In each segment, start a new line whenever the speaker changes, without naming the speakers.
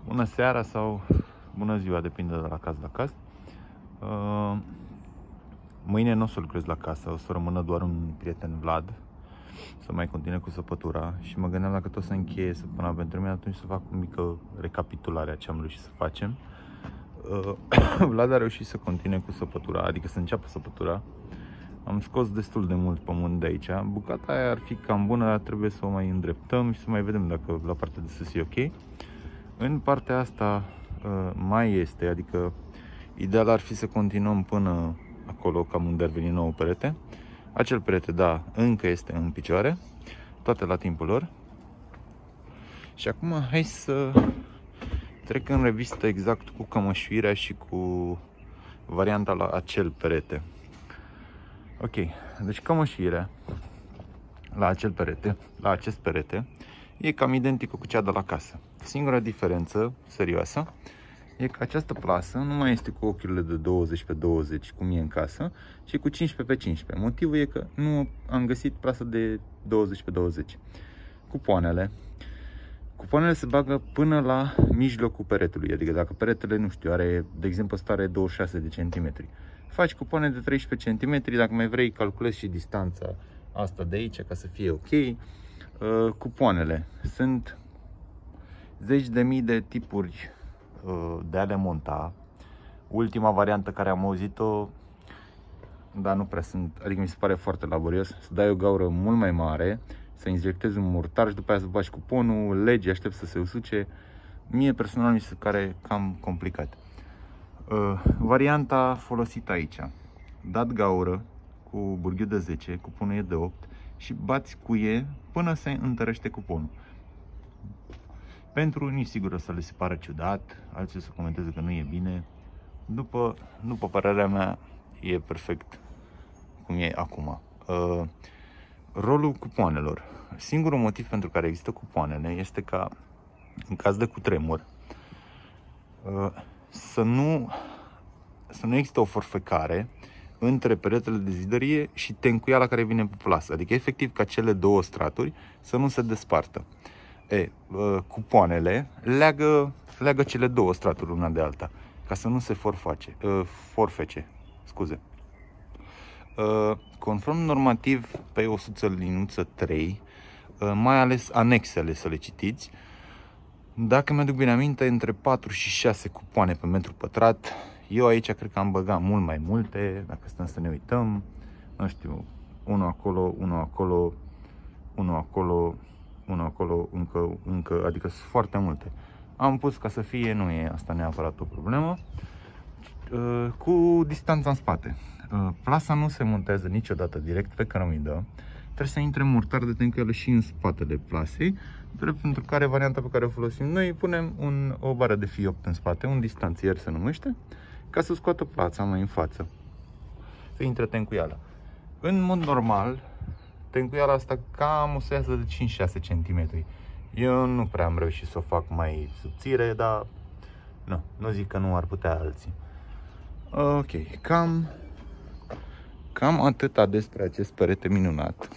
Bună seara sau bună ziua, depinde de la caz la caz. Mâine nu o să lucrez la casă, o să rămână doar un prieten, Vlad, să mai continue cu săpătura. Și mă gândeam dacă tot să încheie săptămâna pentru mine, atunci să fac o mică recapitulare a ce am reușit să facem. Vlad a reușit să continue cu săpătura, adică să înceapă săpătura. Am scos destul de mult pământ de aici. Bucata aia ar fi cam bună, dar trebuie să o mai îndreptăm și să mai vedem dacă la partea de sus e ok. În partea asta mai este, adică ideal ar fi să continuăm până acolo, cam unde ar veni nou perete. Acel perete, da, încă este în picioare, toate la timpul lor. Și acum hai să trec în revistă exact cu cămășuirea și cu varianta la acel perete. Ok, deci cămășuirea la acel perete, la acest perete, e cam identică cu cea de la casă. Singura diferență serioasă e că această plasă nu mai este cu ochiurile de 20 pe 20 cum e în casă, ci cu 15 pe 15. Motivul e că nu am găsit plasă de 20 pe 20. Cupoanele se bagă până la mijlocul peretului, adică dacă peretele, nu știu, are, de exemplu, stare 26 de centimetri, faci cupoane de 13 cm, dacă mai vrei calculezi și distanța asta de aici ca să fie ok. Cupoanele sunt zeci de mii de tipuri de a le monta. Ultima variantă care am auzit-o, dar nu prea sunt, adică mi se pare foarte laborios, să dai o gaură mult mai mare, să injectezi un mortar și după aia să bagi cuponul, legi, aștept să se usuce. Mie personal mi se pare cam complicat. Varianta folosită aici, dat gaură cu burghiu de 10, cuponul e de 8 și bați cuie până se întărește cuponul. Pentru unii sigur o să le se pară ciudat, alții o să comenteze că nu e bine. După părerea mea e perfect cum e acum. Rolul cupoanelor. Singurul motiv pentru care există cupoanele este ca în caz de cutremur să nu există o forfecare între peretele de zidărie și tencuiala care vine pe plasă. Adică efectiv ca cele două straturi să nu se despartă. Cupoanele leagă cele două straturi una de alta ca să nu se forfece. Scuze. Conform normativ pe osuță liniuță 3, mai ales anexele să le citiți, dacă mi-aduc bine aminte, între 4 și 6 cupoane pe metru pătrat. Eu aici cred că am băgat mult mai multe, dacă stăm să ne uităm, nu știu, unul acolo, unul acolo, unul acolo, unul acolo, încă, adică sunt foarte multe. Am pus ca să fie, nu e asta neapărat o problemă. Cu distanța în spate. Plasa nu se montează niciodată direct pe cărămidă. Trebuie să intre mortar de tencuială și în spatele plasei, pentru care varianta pe care o folosim noi punem o bară de fiopt în spate, un distanțier se numește, ca să scoată plasa mai în față, să intre tencuiala. În mod normal, tencuiala asta cam o să iasă de 5-6 cm. Eu nu prea am reușit să o fac mai subțire, dar nu zic că nu ar putea alții. Ok, cam atâta despre acest perete minunat.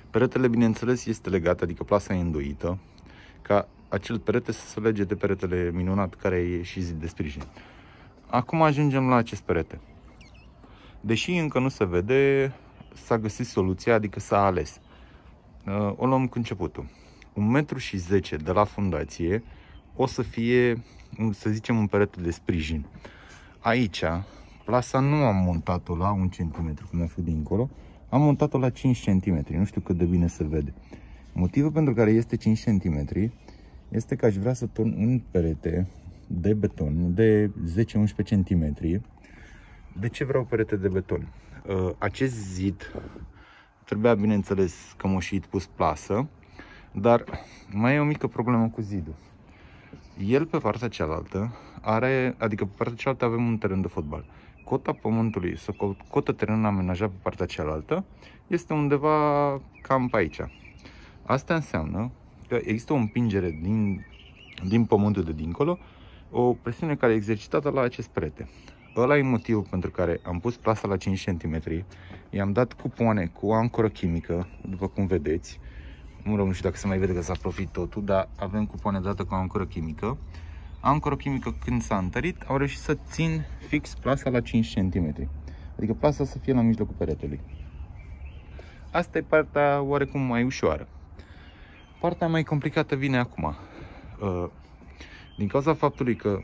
Peretele, bineînțeles, este legat, adică plasa e îndoită, ca acel perete să se lege de peretele minunat care e și zid de sprijin. Acum ajungem la acest perete. Deși încă nu se vede, s-a găsit soluția, adică s-a ales. O luăm cu începutul. 1,10 m de la fundație o să fie, să zicem, un perete de sprijin. Aici, plasa nu am montat-o la 1 cm, cum a fost dincolo, am montat-o la 5 cm, nu știu cât de bine se vede. Motivul pentru care este 5 cm este că aș vrea să torn un perete de beton de 10-11 cm. De ce vreau perete de beton? Acest zid trebuia, bineînțeles, cămoșit, pus plasă, dar mai e o mică problemă cu zidul. El pe partea cealaltă adică pe partea cealaltă avem un teren de fotbal. Cota pământului sau cota terenului amenajat pe partea cealaltă este undeva cam pe aici. Asta înseamnă că există o împingere din pământul de dincolo, o presiune care e exercitată la acest perete. Ăla e motivul pentru care am pus plasa la 5 cm, i-am dat cupoane cu ancoră chimică, după cum vedeți, Nu știu dacă se mai vede că s-a profit totul, dar avem cupoane dată cu ancoră chimică. Ancoră chimică, când s-a întărit, au reușit să țin fix plasa la 5 cm. Adică plasa să fie la mijlocul peretelui. Asta e partea oarecum mai ușoară. Partea mai complicată vine acum. Din cauza faptului că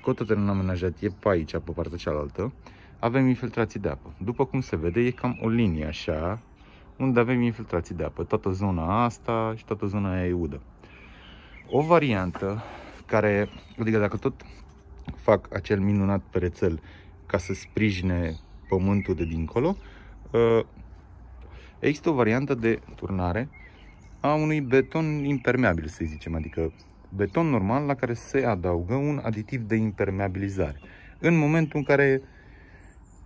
cotul terenul amenajat e pe aici, pe partea cealaltă, avem infiltrații de apă. După cum se vede, e cam o linie așa, unde avem infiltrații de apă. Toată zona asta și toată zona aia e udă. O variantă care, adică dacă tot fac acel minunat perețel ca să sprijine pământul de dincolo, există o variantă de turnare a unui beton impermeabil, să zicem, adică beton normal la care se adaugă un aditiv de impermeabilizare. În momentul în care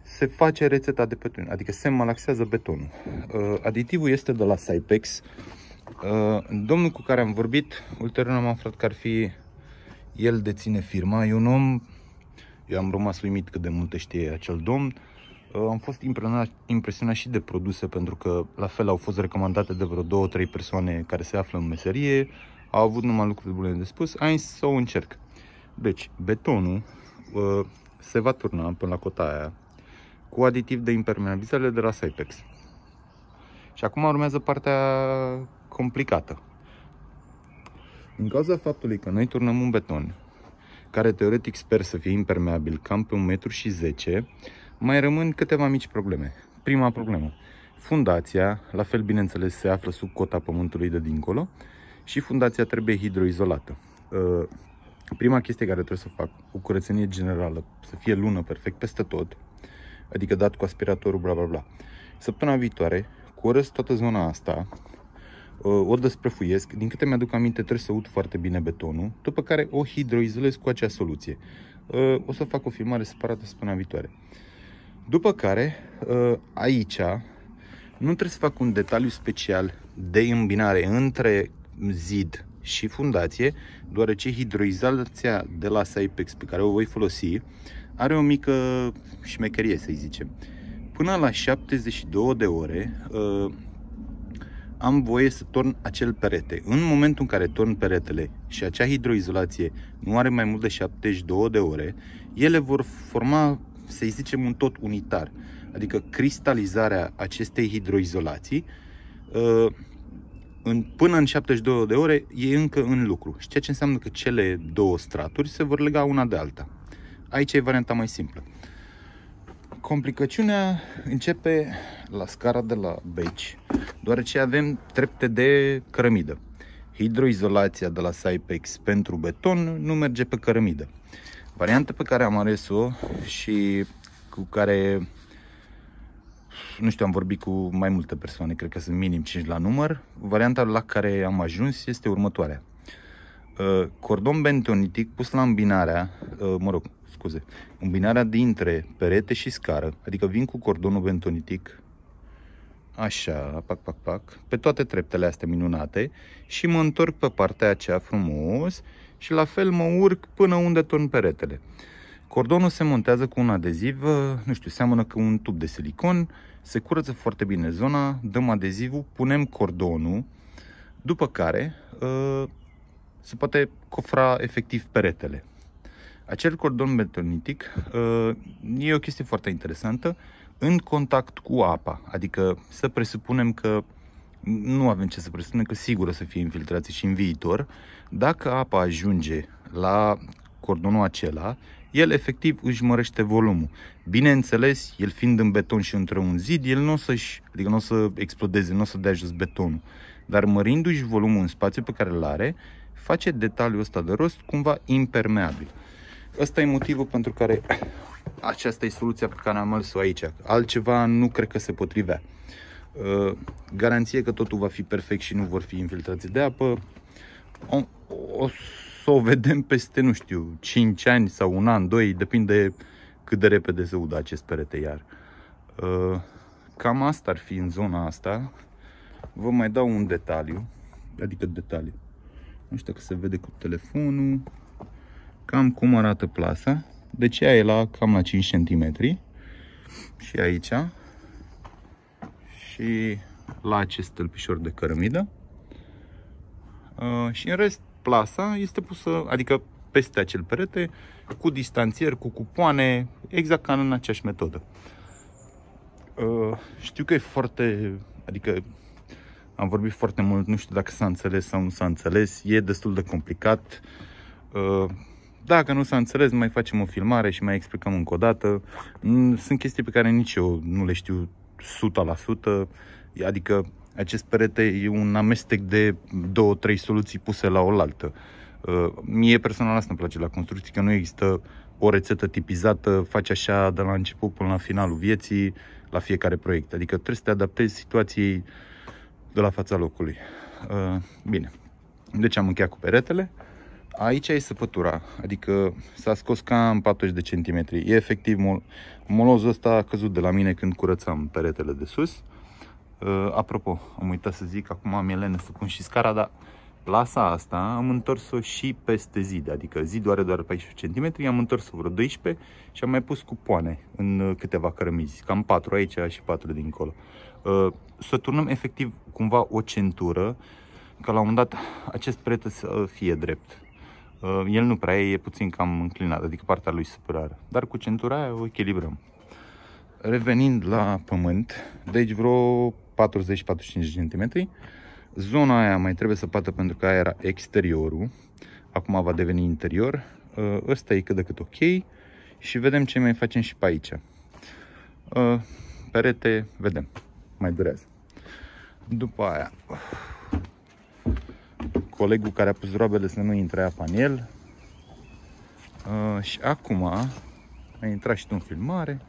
se face rețeta de beton, adică se malaxează betonul. Aditivul este de la Sipex. Domnul cu care am vorbit, ulterior am aflat că ar fi el deține firma. E un om, eu am rămas uimit cât de multe știe acel domn. Am fost impresionat și de produse, pentru că la fel au fost recomandate de vreo 2-3 persoane care se află în meserie. Au avut numai lucruri bune de spus. Am zis să o încerc. Deci, betonul se va turna până la cota aia cu aditiv de impermeabilizare de la Sipex. Și acum urmează partea complicată. Din cauza faptului că noi turnăm un beton care teoretic sper să fie impermeabil cam pe 1,10 m, mai rămân câteva mici probleme. Prima problemă: fundația, la fel bineînțeles, se află sub cota pământului de dincolo și fundația trebuie hidroizolată. Prima chestie care trebuie să fac, o curățenie generală, să fie lună perfect peste tot, adică dat cu aspiratorul, bla bla bla. Săptămâna viitoare curăț toată zona asta, o desprăfuiesc, din câte mi-aduc aminte trebuie să ud foarte bine betonul, după care o hidroizolez cu acea soluție. O să fac o filmare separată săptămâna viitoare. După care, aici, nu trebuie să fac un detaliu special de îmbinare între zid și fundație, deoarece hidroizația de la Sipex pe care o voi folosi are o mică șmecherie, să zicem. Până la 72 de ore am voie să torn acel perete. În momentul în care torn peretele și acea hidroizolație nu are mai mult de 72 de ore, ele vor forma, să zicem, un tot unitar. Adică cristalizarea acestei hidroizolații până în 72 de ore e încă în lucru. Și ceea ce înseamnă că cele două straturi se vor lega una de alta. Aici e varianta mai simplă. Complicăciunea începe la scara de la beci, deoarece avem trepte de cărămidă. Hidroizolația de la Sipex pentru beton nu merge pe cărămidă. Varianta pe care am ales-o și cu care, nu știu, am vorbit cu mai multe persoane, cred că sunt minim 5 la număr, varianta la care am ajuns este următoarea. Cordon bentonitic pus la îmbinarea, îmbinarea dintre perete și scară, adică vin cu cordonul bentonitic, așa, pac, pac, pac, pe toate treptele astea minunate și mă întorc pe partea aceea frumos și la fel mă urc până unde torn peretele. Cordonul se montează cu un adeziv, nu știu, seamănă cu un tub de silicon, se curăță foarte bine zona, dăm adezivul, punem cordonul, după care se poate cofra efectiv peretele. Acel cordon betonitic e o chestie foarte interesantă în contact cu apa, adică să presupunem că nu avem ce să presupunem, că sigur o să fie infiltrații și în viitor. Dacă apa ajunge la cordonul acela, el efectiv își mărește volumul. Bineînțeles, el fiind în beton și între un zid, el nu o să explodeze, nu o să dea jos betonul. Dar mărindu-și volumul în spațiu pe care îl are, face detaliul ăsta de rost cumva impermeabil. Ăsta e motivul pentru care aceasta e soluția pe care am ales-o aici. Altceva nu cred că se potrivea. Garanție că totul va fi perfect și nu vor fi infiltrații de apă o să o vedem peste, nu știu, 5 ani sau un an, 2, depinde cât de repede se udă acest perete iar. Cam asta ar fi în zona asta. Vă mai dau un detaliu, adică detaliu. Nu știu dacă se vede cu telefonul. Cam cum arată plasa. Deci ea e cam la 5 cm. Și aici. Și la acest stâlpișor de cărămidă. Și în rest, plasa este pusă, adică peste acel perete, cu distanțieri, cu cupoane, exact ca în aceeași metodă. Știu că e foarte, adică am vorbit foarte mult, nu știu dacă s-a înțeles sau nu s-a înțeles, e destul de complicat. Dacă nu s-a înțeles, mai facem o filmare și mai explicăm încă o dată. Sunt chestii pe care nici eu nu le știu 100%, adică acest perete e un amestec de 2-3 soluții puse la oaltă. Mie personal asta îmi place la construcții, că nu există o rețetă tipizată, faci așa de la început până la finalul vieții, la fiecare proiect. Adică trebuie să te adaptezi situației de la fața locului. Bine, deci am încheiat cu peretele. Aici e săpătura, adică s-a scos cam 40 de centimetri. E efectiv, molozul ăsta a căzut de la mine când curățam peretele de sus. Apropo, am uitat să zic, acum mi-e lene să pun și scara, dar plasa asta am întors-o și peste zid, adică zidul are doar 14 cm, am întors-o vreo 12 și am mai pus cupoane în câteva cărămizi, cam 4 aici și 4 dincolo. Să turnăm efectiv cumva o centură, ca la un moment dat acest perete să fie drept. El nu prea e puțin cam înclinat, adică partea lui superioară, dar cu centura aia o echilibrăm. Revenind la pământ, deci vreo 40-45 cm. Zona aia mai trebuie săpată pentru că aia era exteriorul. Acum va deveni interior. Ăsta e cât de cât ok. Și vedem ce mai facem și pe aici. Perete, vedem. Mai durează. După aia, colegul care a pus roabele să nu intre apa în el. Și acum ai intrat și tu în filmare.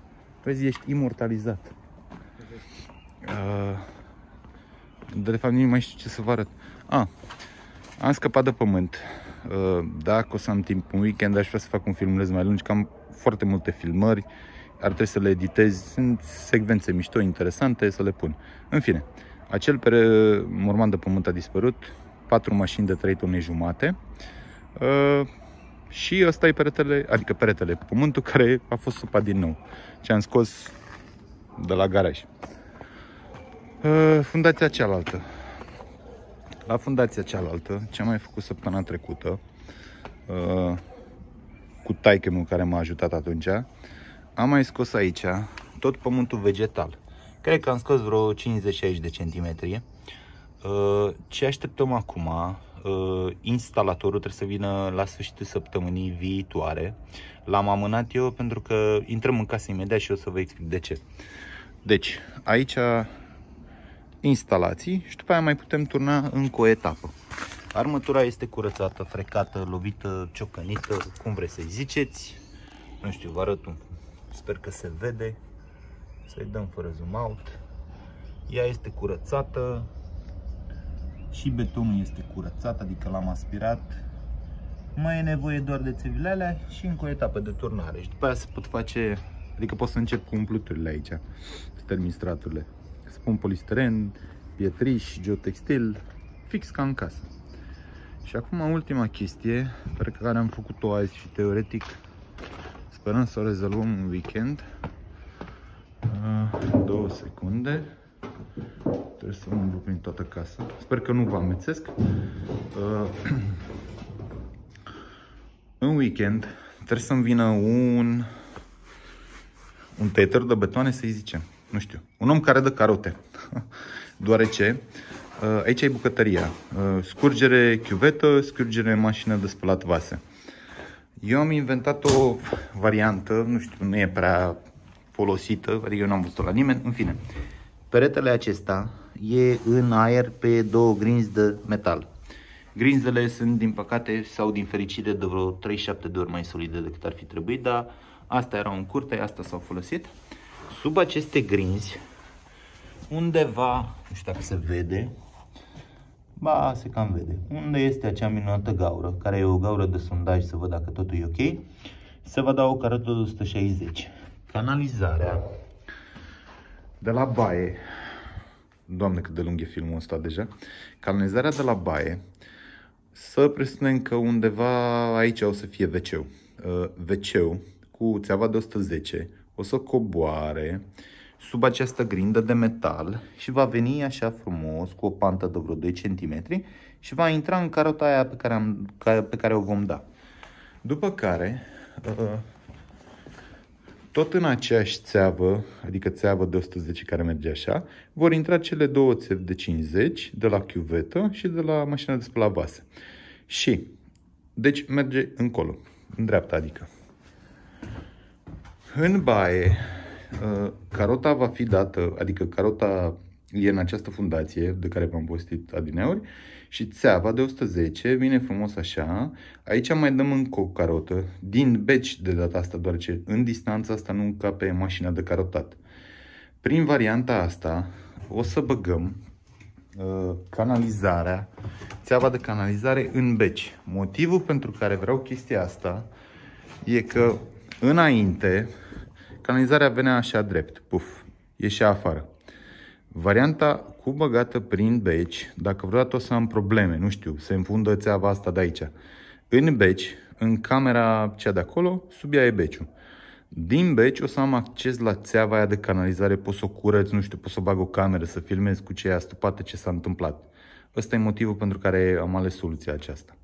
Vezi, ești imortalizat. De fapt, nu mai știu ce să vă arăt. Am scăpat de pământ. Dacă o să am timp un weekend, aș vrea să fac un filmuleț mai lung, că am foarte multe filmări. Ar trebui să le editez. Sunt secvențe mișto, interesante, să le pun. În fine, acel morman de pământ a dispărut. 4 mașini de 3 tone jumate. Și ăsta e peretele, pământul care a fost săpat din nou. Ce am scos de la garaj. Fundația cealaltă. La fundația cealaltă, ce am mai făcut săptămâna trecută, cu taică-miu care m-a ajutat atunci, am mai scos aici tot pământul vegetal. Cred că am scos vreo 50-60 de centimetri. Ce așteptăm acum? Instalatorul trebuie să vină la sfârșitul săptămânii viitoare. L-am amânat eu pentru că intrăm în casă imediat și o să vă explic de ce. Deci, aici instalații și după aia mai putem turna încă o etapă. Armătura este curățată, frecată, lovită, ciocănită, cum vreți să-i ziceți. Nu știu, vă arăt un. Sper că se vede. Să-i dăm fără zoom out. Ea este curățată. Și betonul este curățat, adică l-am aspirat. Mai e nevoie doar de țevile alea și încă o etapă de turnare. Și după aia se pot face, adică pot să încep cu umpluturile aici, să termin straturile. Să pun polistiren, pietriș, geotextil, fix ca în casă. Și acum ultima chestie pe care am făcut-o azi și teoretic sperăm să o rezolvăm în weekend. 2 secunde. Trebuie să mă umblu prin toată casa. Sper că nu vă amețesc. În weekend trebuie să-mi vină un tăietor de betoane, să-i zicem. Nu știu. Un om care dă carote. Deoarece aici e bucătăria. Scurgere chiuvetă, scurgere mașină de spălat vase. Eu am inventat o variantă, nu știu, nu e prea folosită, adică eu n-am văzut-o la nimeni, în fine. Peretele acesta e în aer pe 2 grinzi de metal. Grinzele sunt, din păcate sau din fericire, de vreo 37 de ori mai solide decât ar fi trebuit, dar astea erau în curte, astea s-au folosit. Sub aceste grinzi, undeva, nu știu dacă se vede, ba, se cam vede, unde este acea minunată gaură, care e o gaură de sondaj, să văd dacă totul e ok, se va da o carotă de 160. Canalizarea de la baie, Doamne cât de lung e filmul ăsta deja, canalizarea de la baie, să presupunem că undeva aici o să fie WC-ul. WC-ul cu țeava de 110 o să coboare sub această grindă de metal și va veni așa frumos cu o pantă de vreo 2 cm și va intra în carota aia pe care o vom da. După care, tot în aceeași țeavă, adică țeavă de 110 care merge așa, vor intra cele două țevi de 50 de la chiuvetă și de la mașina de spălat vase. Și, deci merge încolo, în dreapta adică. În baie, carota va fi dată, adică carota e în această fundație de care v-am postit adineori și țeava de 110 vine frumos așa. Aici mai dăm încă o carotă din beci de data asta, doar ce în distanța asta nu încape mașina de carotat. Prin varianta asta o să băgăm canalizarea, țeava de canalizare în beci. Motivul pentru care vreau chestia asta e că înainte canalizarea venea așa drept, puf, ieșea afară. Varianta cu băgată prin beci, dacă vreodată o să am probleme, nu știu, se înfundă țeava asta de aici, în beci, în camera cea de acolo, sub ea e beciul. Din beci o să am acces la țeava aia de canalizare, pot să o curăț, nu știu, pot să bag o cameră, să filmez cu ce e astupată, ce s-a întâmplat. Ăsta e motivul pentru care am ales soluția aceasta.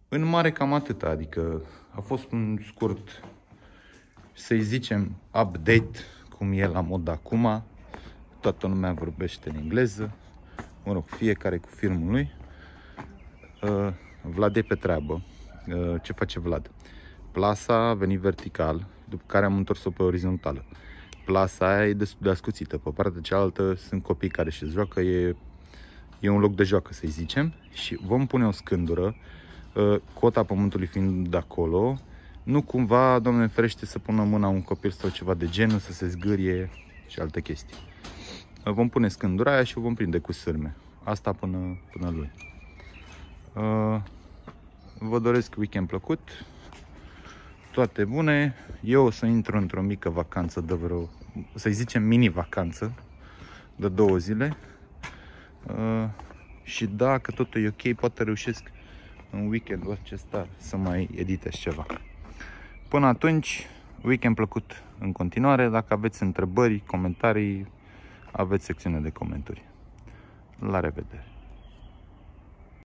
În mare cam atât, adică a fost un scurt, să-i zicem, update, cum e la mod acum. Toată lumea vorbește în engleză, mă rog, fiecare cu filmul lui. Vlad e pe treabă. Ce face Vlad? Plasa a venit vertical, după care am întors-o pe orizontală. Plasa aia e destul de ascuțită, pe partea cealaltă sunt copii care se joacă, e un loc de joacă, să-i zicem, și vom pune o scândură, cota pământului fiind de acolo, nu cumva, Doamne ferește, să pună mâna un copil sau ceva de genul, să se zgârie și alte chestii. Vom pune scândura aia și o vom prinde cu sârme. Asta până luni. Vă doresc weekend plăcut, toate bune. Eu o să intru într-o mică vacanță de vreo, să-i zicem mini-vacanță, de 2 zile. Și dacă totul e ok, poate reușesc în weekendul acesta să mai editez ceva. Până atunci, weekend plăcut în continuare. Dacă aveți întrebări, comentarii, aveți secțiune de comentarii. La revedere!